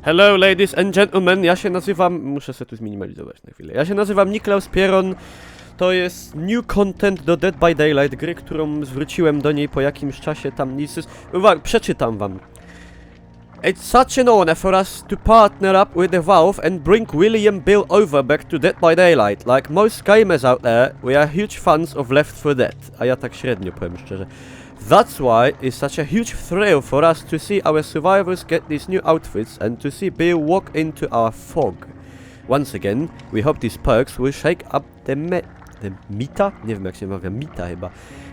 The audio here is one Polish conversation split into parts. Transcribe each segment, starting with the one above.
Hello ladies and gentlemen, ja się nazywam... Muszę sobie tu zminimalizować na chwilę. Ja się nazywam Niklaus Pieron. To jest new content do Dead by Daylight, gry, którą zwróciłem do niej po jakimś czasie tam nic... Uwaga, przeczytam wam. It's such an honor for us to partner up with the Valve and bring William Bill Overbeck to Dead by Daylight. Like most gamers out there, we are huge fans of Left 4 Dead. A ja tak średnio powiem szczerze. That's why it's such a huge thrill for us to see our survivors get these new outfits and to see Bill walk into our fog. Once again, we hope these perks will shake up the meta? Nie wiem jak się mawia, meta chyba.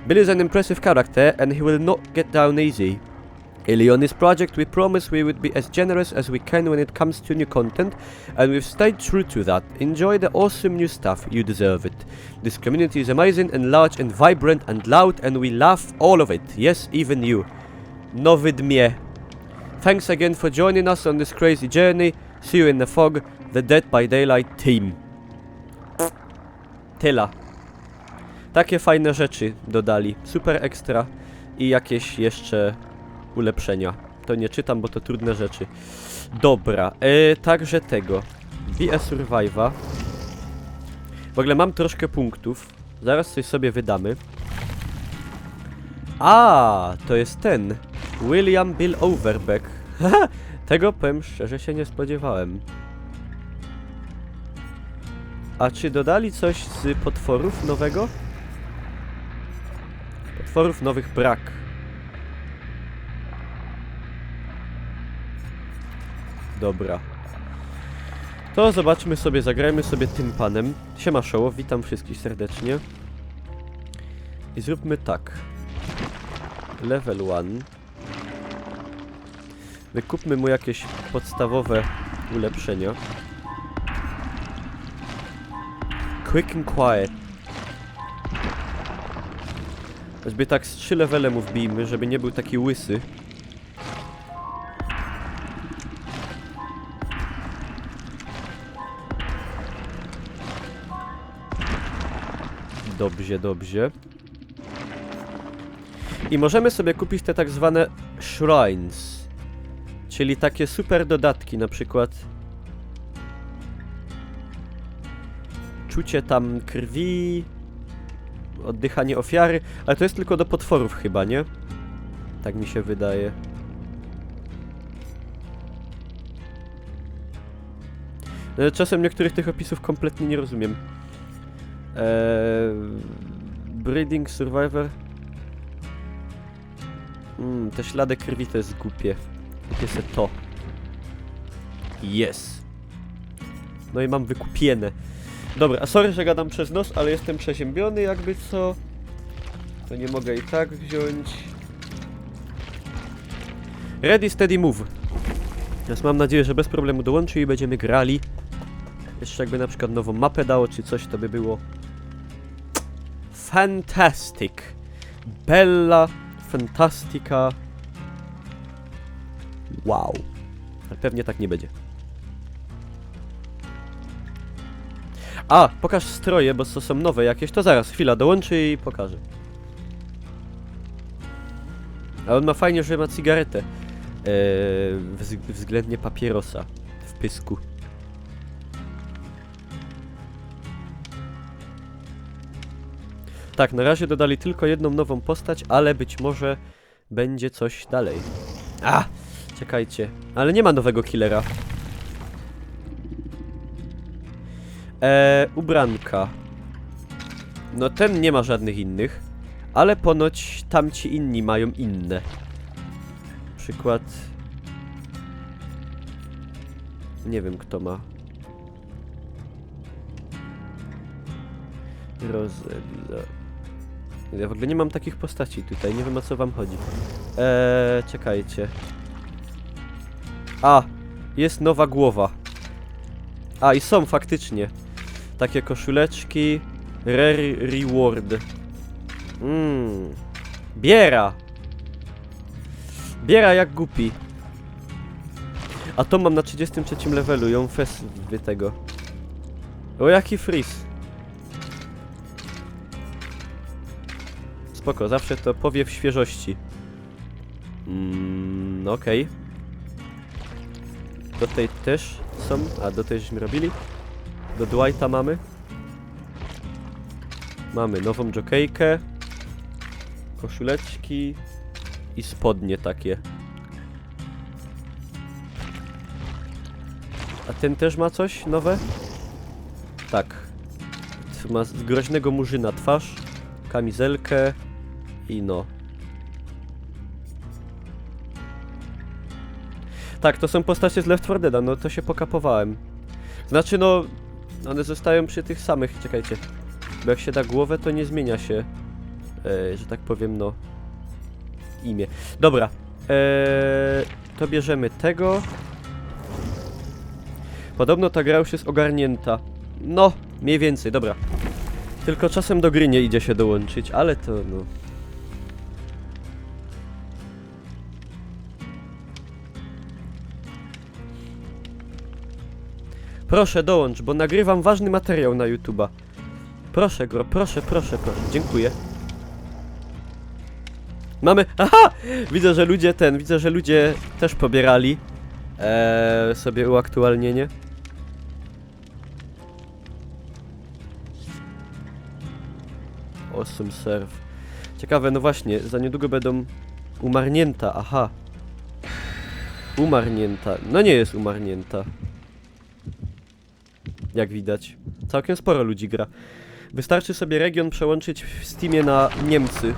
Bill is an impressive character and he will not get down easy. Early on this project we promised we would be as generous as we can when it comes to new content, and we've stayed true to that. Enjoy the awesome new stuff, you deserve it. This community is amazing and large and vibrant and loud, and we love all of it. Yes, even you. Nowy dmie. Thanks again for joining us on this crazy journey. See you in the fog, the Dead by Daylight team. Tyle. Takie fajne rzeczy dodali. Super ekstra. I jakieś jeszcze ulepszenia. To nie czytam, bo to trudne rzeczy. Dobra, także tego. Be Surviva. W ogóle mam troszkę punktów. Zaraz coś sobie wydamy. A, to jest ten. William Bill Overbeck. Haha, tego powiem szczerze się nie spodziewałem. A czy dodali coś z potworów nowego? Potworów nowych brak. Dobra. To zobaczmy sobie, zagrajmy sobie tym panem. Siema Show, witam wszystkich serdecznie. I zróbmy tak. Level 1. Wykupmy mu jakieś podstawowe ulepszenia. Quick and quiet. Choćby tak z 3 levele mu wbijmy, żeby nie był taki łysy. Dobrze, dobrze. I możemy sobie kupić te tak zwane shrines. Czyli takie super dodatki, na przykład czucie tam krwi, oddychanie ofiary, ale to jest tylko do potworów chyba, nie? Tak mi się wydaje. Czasem niektórych tych opisów kompletnie nie rozumiem. Breeding Survivor. Te ślady krwi to jest głupie. Kupię se to. Yes. No i mam wykupione. Dobra, a sorry, że gadam przez nos, ale jestem przeziębiony jakby co. To nie mogę i tak wziąć. Ready, steady, move. Teraz mam nadzieję, że bez problemu dołączy i będziemy grali. Jeszcze jakby na przykład nową mapę dało, czy coś, to by było fantastic. Bella Fantastica. Wow. Ale pewnie tak nie będzie. A, pokaż stroje, bo to są nowe jakieś. To zaraz, chwila, dołączy i pokażę. A on ma fajnie, że ma cygaretę. Względnie papierosa w pysku. Tak, na razie dodali tylko jedną nową postać, ale być może będzie coś dalej. A, czekajcie. Ale nie ma nowego killera. Ubranka. No ten nie ma żadnych innych, ale ponoć tamci inni mają inne. Na przykład... Nie wiem kto ma. Rozella. Ja w ogóle nie mam takich postaci tutaj, nie wiem o co wam chodzi. Czekajcie. A, jest nowa głowa. A, i są faktycznie. Takie koszuleczki. Rare reward. Biera. Biera jak głupi. A to mam na 33 levelu, ją fes tego. O, jaki freeze. Spoko, zawsze to powiew świeżości. Okej. Do tej też są, a do tej żeśmy robili. Do Dwighta mamy. Mamy nową jokejkę. Koszuleczki. I spodnie takie. A ten też ma coś nowe? Tak. Ma z groźnego murzyna twarz. Kamizelkę. I no. Tak, to są postacie z Left 4 Deada, no to się pokapowałem. Znaczy no, one zostają przy tych samych, czekajcie. Bo jak się da głowę, to nie zmienia się, że tak powiem, no, imię. Dobra, to bierzemy tego. Podobno ta gra już jest ogarnięta. No, mniej więcej, dobra. Tylko czasem do gry nie idzie się dołączyć, ale to no... Proszę dołącz, bo nagrywam ważny materiał na YouTube'a. Proszę Gro, proszę, proszę, proszę. Dziękuję. Mamy... Aha! Widzę, że ludzie też pobierali sobie uaktualnienie. Awesome serve. Ciekawe, no właśnie, za niedługo będą umarnięta, aha. Umarnięta. No nie jest umarnięta. Jak widać. Całkiem sporo ludzi gra. Wystarczy sobie region przełączyć w Steamie na Niemcy.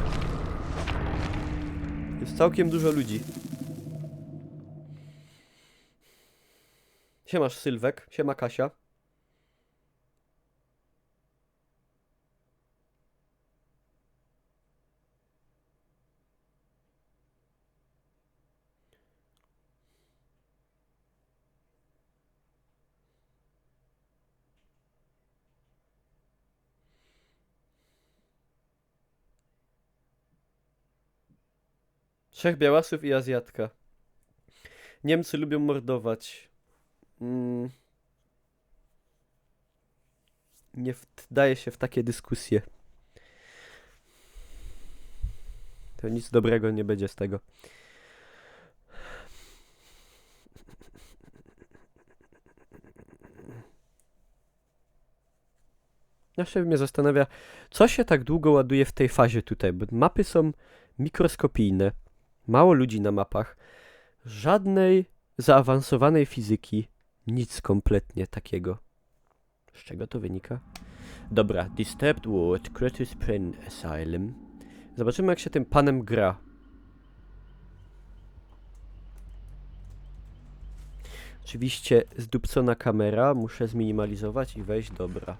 Jest całkiem dużo ludzi. Siemasz Sylwek, siema Kasia. Trzech białasów i Azjatka. Niemcy lubią mordować. Nie wdaje się w takie dyskusje. To nic dobrego nie będzie z tego. Zawsze mnie zastanawia, co się tak długo ładuje w tej fazie tutaj, bo mapy są mikroskopijne, mało ludzi na mapach, żadnej zaawansowanej fizyki, nic kompletnie takiego. Z czego to wynika? Dobra, Disturbed World, Creative Brain Asylum. Zobaczymy, jak się tym panem gra. Oczywiście zdupcona kamera, muszę zminimalizować i wejść, dobra.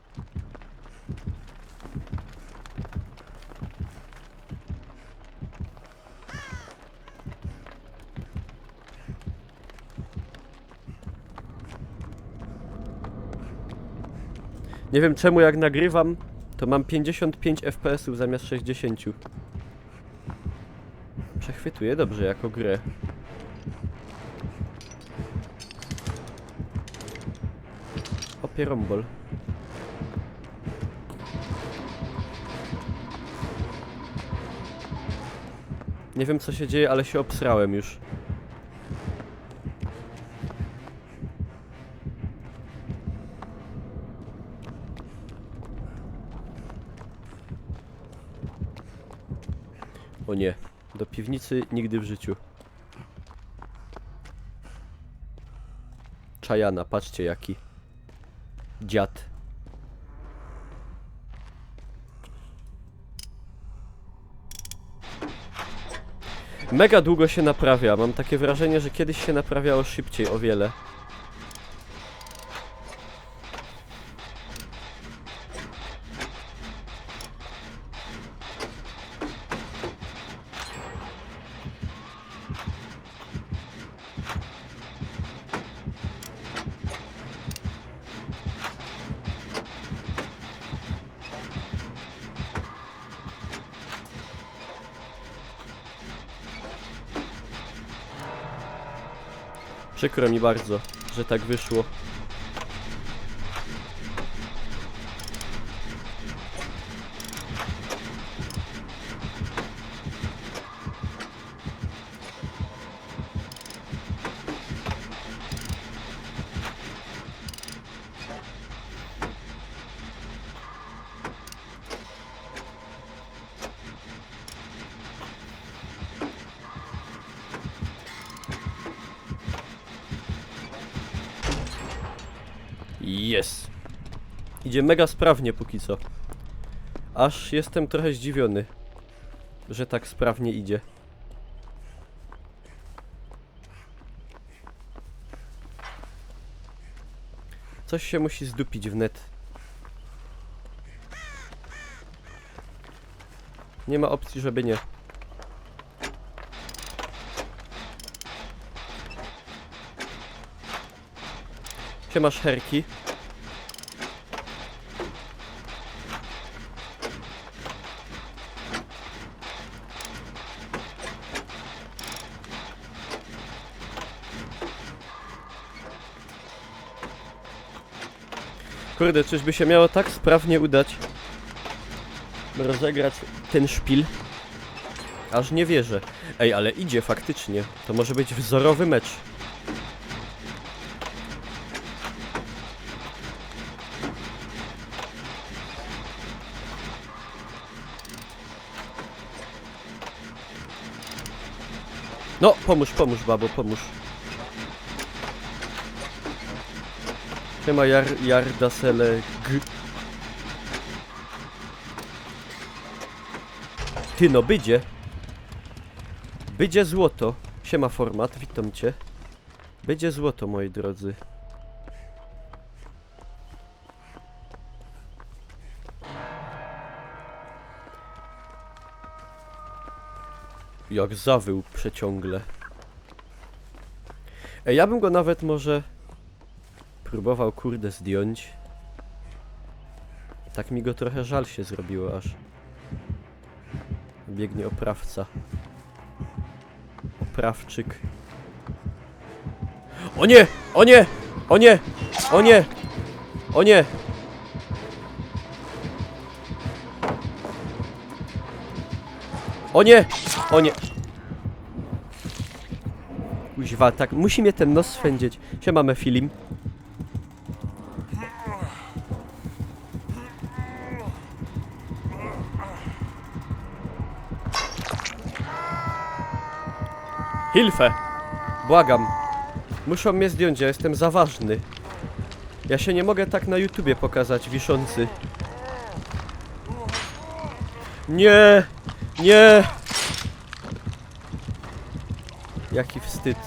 Nie wiem czemu jak nagrywam, to mam 55 FPS-ów zamiast 60. Przechwytuję dobrze jako grę. Opierombol. Nie wiem co się dzieje, ale się obsrałem już. O nie, do piwnicy nigdy w życiu. Czajana, patrzcie jaki. Dziad. Mega długo się naprawia, mam takie wrażenie, że kiedyś się naprawiało szybciej o wiele. Przykro mi bardzo, że tak wyszło. Yes. Idzie mega sprawnie póki co. Aż jestem trochę zdziwiony, że tak sprawnie idzie. Coś się musi zdupić w net. Nie ma opcji, żeby nie. Siemasz herki. Kurde, czyżby się miało tak sprawnie udać rozegrać ten szpil? Aż nie wierzę. Ej, ale idzie faktycznie. To może być wzorowy mecz. No, pomóż, babo, pomóż. Siema Jardasele G. Ty no, bydzie. Bydzie złoto. Siema format, witam cię. Będzie złoto, moi drodzy. Jak zawył przeciągle. Ej, ja bym go nawet może próbował, kurde, zdjąć. Tak mi go trochę żal się zrobiło aż. Biegnie oprawca. Oprawczyk. O nie! O nie! O nie! O nie! O nie! O nie! O nie! Kuźwa, tak, musi mnie ten nos swędzić. Siema Mefilim. Hilfe! Błagam. Muszą mnie zdjąć, ja jestem za ważny. Ja się nie mogę tak na YouTubie pokazać, wiszący. Nie! Nie! Jaki wstyd.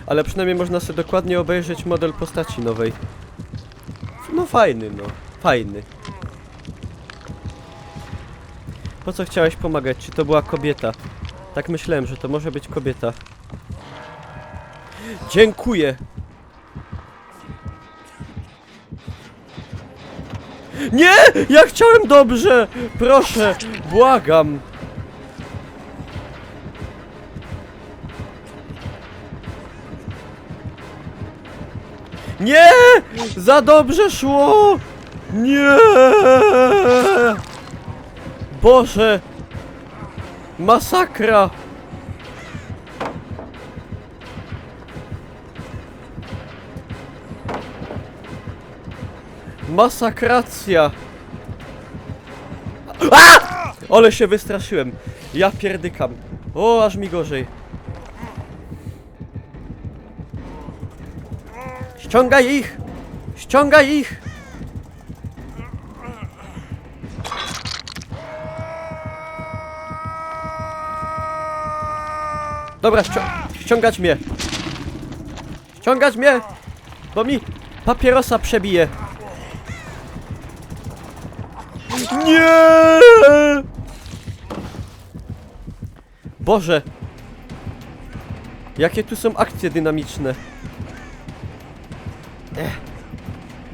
Ale przynajmniej można sobie dokładnie obejrzeć model postaci nowej. No fajny, no. Fajny. Po co chciałeś pomagać? Czy to była kobieta? Tak myślałem, że to może być kobieta. Dziękuję! Nie! Ja chciałem dobrze! Proszę! Błagam! Nie! Za dobrze szło! Nie! Boże! Masakra! Masakracja! A! Ale się wystraszyłem. Ja pierdykam. O, aż mi gorzej. Ściągaj ich! Ściągaj ich! Dobra, ściągać mnie! Ściągać mnie! Bo mi papierosa przebije! Nie! Boże! Jakie tu są akcje dynamiczne?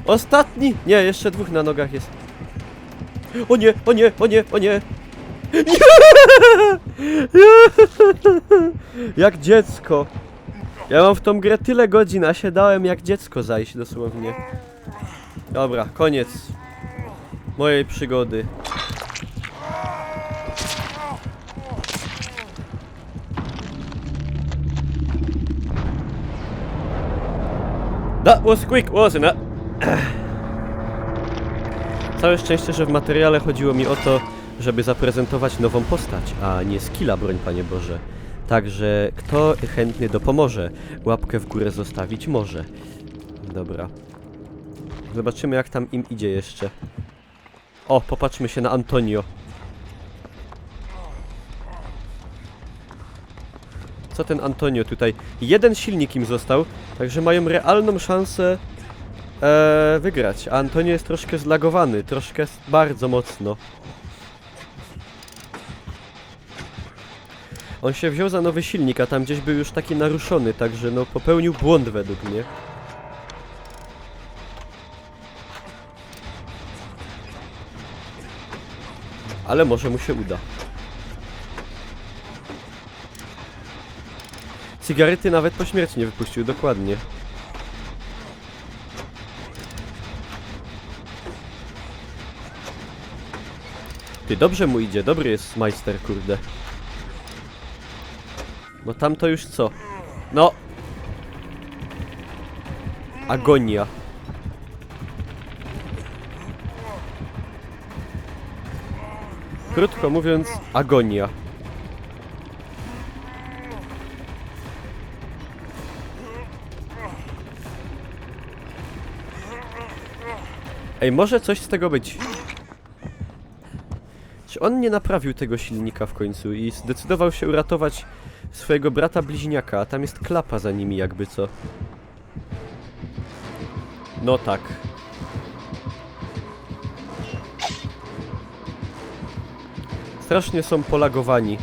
Ostatni! Nie, jeszcze dwóch na nogach jest. O nie, o nie, o nie, o nie! Nie! Jak dziecko. Ja mam w tą grę tyle godzin, a się dałem jak dziecko zajść dosłownie. Dobra, koniec mojej przygody. That was quick, wasn't it? Całe szczęście, że w materiale chodziło mi o to, żeby zaprezentować nową postać, a nie skilla, broń Panie Boże. Także kto chętnie dopomoże, łapkę w górę zostawić może. Dobra. Zobaczymy, jak tam im idzie jeszcze. O, popatrzmy się na Antonio. Co ten Antonio tutaj? Jeden silnik im został, także mają realną szansę wygrać. A Antonio jest troszkę zlagowany, troszkę bardzo mocno. On się wziął za nowy silnik, a tam gdzieś był już taki naruszony, także no popełnił błąd według mnie. Ale może mu się uda. Cygarety nawet po śmierci nie wypuścił, dokładnie. Ty, dobrze mu idzie, dobry jest majster, kurde. No tam to już co? No! Agonia. Krótko mówiąc, agonia. Ej, może coś z tego być. Czy on nie naprawił tego silnika w końcu i zdecydował się uratować swojego brata bliźniaka, a tam jest klapa za nimi jakby co. No tak. Strasznie są polagowani.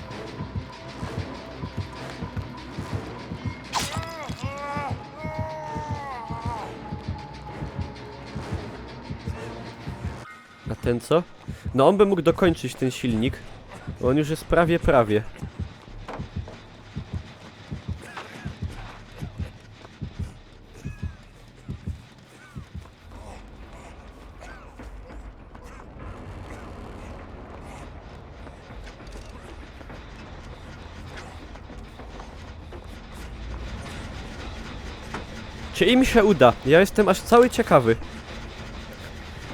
A ten co? No on by mógł dokończyć ten silnik, bo on już jest prawie. Czy im się uda? Ja jestem aż cały ciekawy.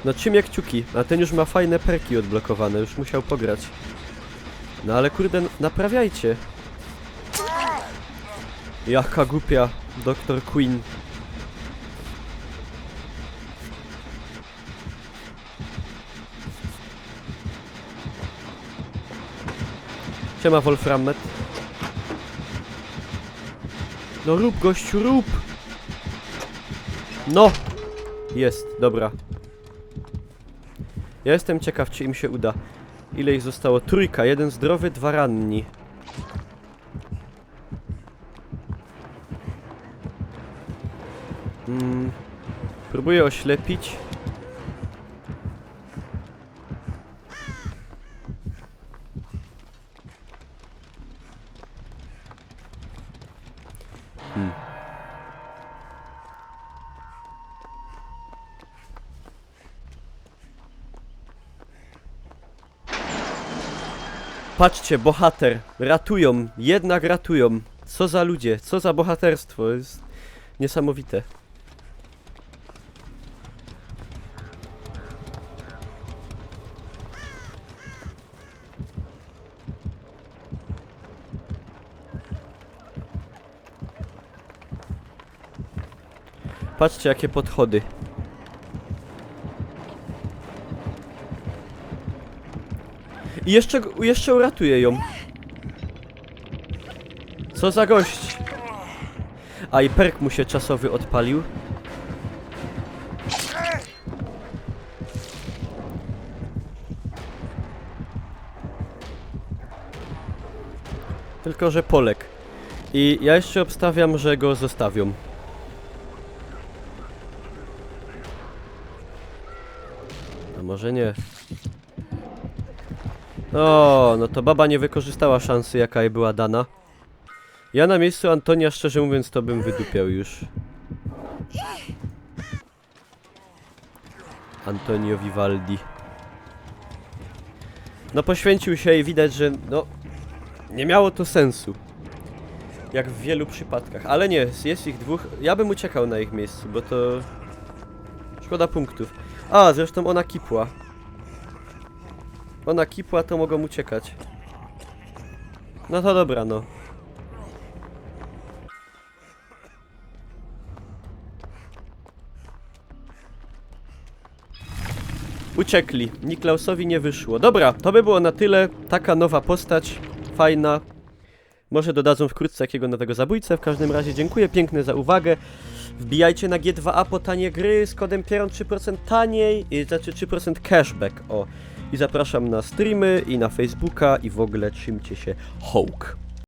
No czym jak kciuki, a ten już ma fajne perki odblokowane, już musiał pograć. No ale kurde, naprawiajcie. Jaka głupia, Dr. Queen. Siema Wolframmet. No rób gościu, rób! No! Jest, dobra. Ja jestem ciekaw, czy im się uda. Ile ich zostało? Trójka, jeden zdrowy, 2 ranni. Próbuję oślepić. Patrzcie, bohater. Ratują. Jednak ratują. Co za ludzie. Co za bohaterstwo. Jest niesamowite. Patrzcie, jakie podchody. I jeszcze uratuje ją. Co za gość. A i perk mu się czasowy odpalił. Tylko że Polek. I ja jeszcze obstawiam, że go zostawią. A może nie. O, no to baba nie wykorzystała szansy, jaka jej była dana. Ja na miejscu Antonia, szczerze mówiąc, to bym wydupiał już. Antonio Vivaldi. No poświęcił się i widać, że no... nie miało to sensu. Jak w wielu przypadkach. Ale nie, jest ich dwóch. Ja bym uciekał na ich miejscu, bo to... szkoda punktów. A, zresztą ona kipła. Ona kipła, to mogą uciekać. No to dobra, no. Uciekli. Niklausowi nie wyszło. Dobra, to by było na tyle. Taka nowa postać. Fajna. Może dodadzą wkrótce jakiego nowego zabójcę. W każdym razie dziękuję pięknie za uwagę. Wbijajcie na G2A po tanie gry z kodem Pieron 3% taniej, znaczy 3% cashback. O. I zapraszam na streamy i na Facebooka i w ogóle trzymcie się. Hołk.